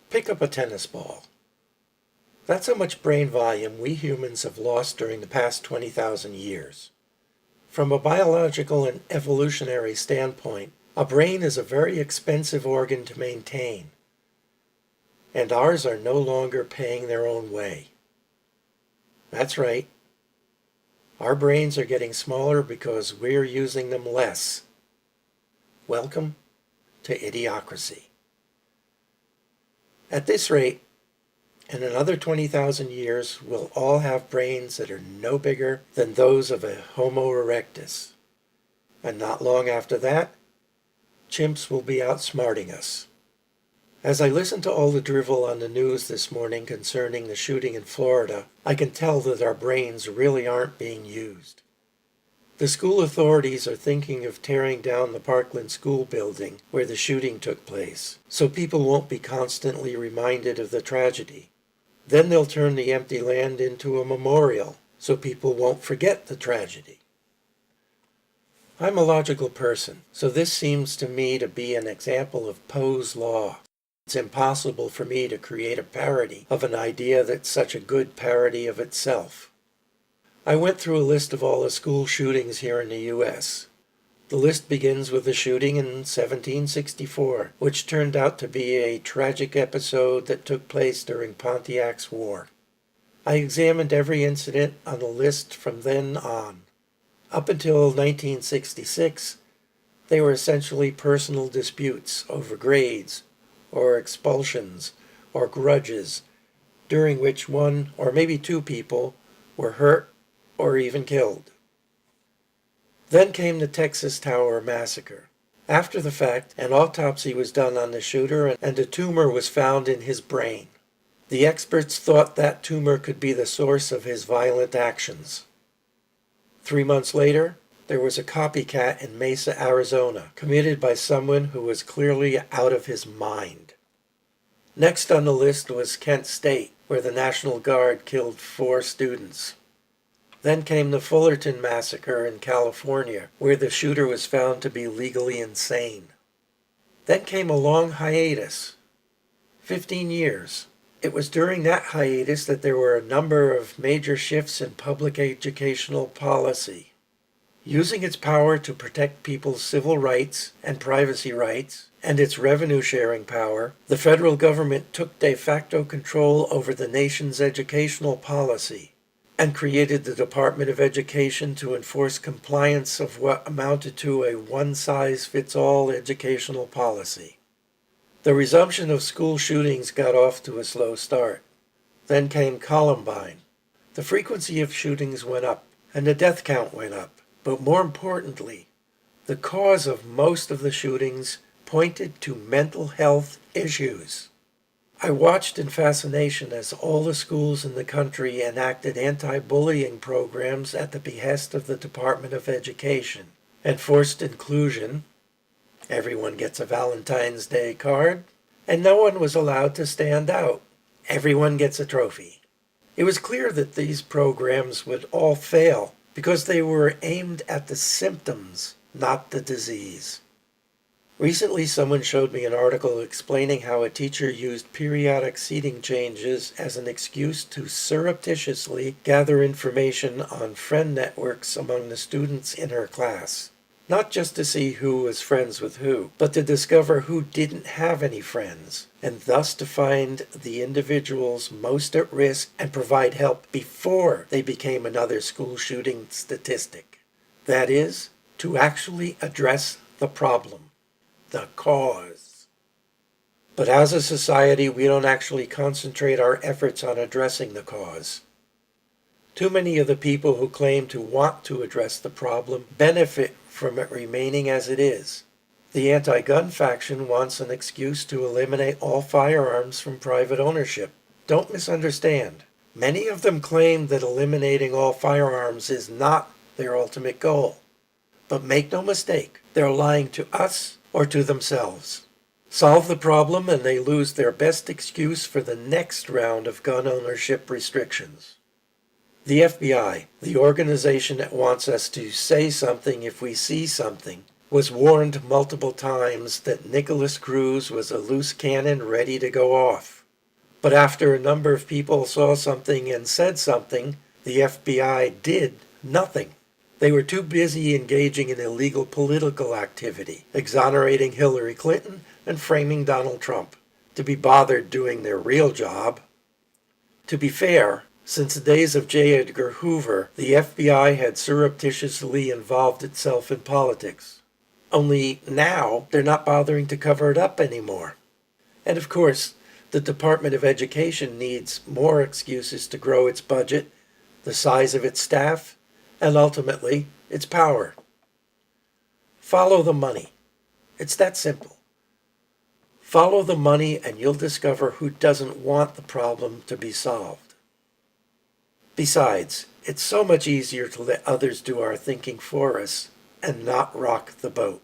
Pick up a tennis ball. That's how much brain volume we humans have lost during the past 20,000 years. From a biological and evolutionary standpoint, a brain is a very expensive organ to maintain, and ours are no longer paying their own way. That's right. Our brains are getting smaller because we're using them less. Welcome to Idiocracy. At this rate, in another 20,000 years, we'll all have brains that are no bigger than those of a Homo erectus. And not long after that, chimps will be outsmarting us. As I listen to all the drivel on the news this morning concerning the shooting in Florida, I can tell that our brains really aren't being used. The school authorities are thinking of tearing down the Parkland School building where the shooting took place, so people won't be constantly reminded of the tragedy. Then they'll turn the empty land into a memorial, so people won't forget the tragedy. I'm a logical person, so this seems to me to be an example of Poe's law. It's impossible for me to create a parody of an idea that's such a good parody of itself. I went through a list of all the school shootings here in the U.S. The list begins with a shooting in 1764, which turned out to be a tragic episode that took place during Pontiac's War. I examined every incident on the list from then on. Up until 1966, they were essentially personal disputes over grades, or expulsions, or grudges, during which one or maybe two people were hurt or even killed. Then came the Texas Tower Massacre. After the fact, an autopsy was done on the shooter and a tumor was found in his brain. The experts thought that tumor could be the source of his violent actions. 3 months later, there was a copycat in Mesa, Arizona, committed by someone who was clearly out of his mind. Next on the list was Kent State, where the National Guard killed 4 students. Then came the Fullerton Massacre in California, where the shooter was found to be legally insane. Then came a long hiatus, 15 years. It was during that hiatus that there were a number of major shifts in public educational policy. Using its power to protect people's civil rights and privacy rights, and its revenue-sharing power, the federal government took de facto control over the nation's educational policy and created the Department of Education to enforce compliance of what amounted to a one-size-fits-all educational policy. The resumption of school shootings got off to a slow start. Then came Columbine. The frequency of shootings went up, and the death count went up. But more importantly, the cause of most of the shootings pointed to mental health issues. I watched in fascination as all the schools in the country enacted anti-bullying programs at the behest of the Department of Education. Enforced inclusion, everyone gets a Valentine's Day card, and no one was allowed to stand out. Everyone gets a trophy. It was clear that these programs would all fail because they were aimed at the symptoms, not the disease. Recently, someone showed me an article explaining how a teacher used periodic seating changes as an excuse to surreptitiously gather information on friend networks among the students in her class. Not just to see who was friends with who, but to discover who didn't have any friends, and thus to find the individuals most at risk and provide help before they became another school shooting statistic. That is, to actually address the problem. The cause. But as a society, we don't actually concentrate our efforts on addressing the cause. Too many of the people who claim to want to address the problem benefit from it remaining as it is. The anti-gun faction wants an excuse to eliminate all firearms from private ownership. Don't misunderstand. Many of them claim that eliminating all firearms is not their ultimate goal. But make no mistake, they're lying to us or to themselves. Solve the problem and they lose their best excuse for the next round of gun ownership restrictions. The FBI, the organization that wants us to say something if we see something, was warned multiple times that Nicholas Cruz was a loose cannon ready to go off. But after a number of people saw something and said something, the FBI did nothing. They were too busy engaging in illegal political activity, exonerating Hillary Clinton and framing Donald Trump, to be bothered doing their real job. To be fair, since the days of J. Edgar Hoover, the FBI had surreptitiously involved itself in politics. Only now they're not bothering to cover it up anymore. And of course, the Department of Education needs more excuses to grow its budget, the size of its staff, and ultimately, its power. Follow the money. It's that simple. Follow the money and you'll discover who doesn't want the problem to be solved. Besides, it's so much easier to let others do our thinking for us and not rock the boat.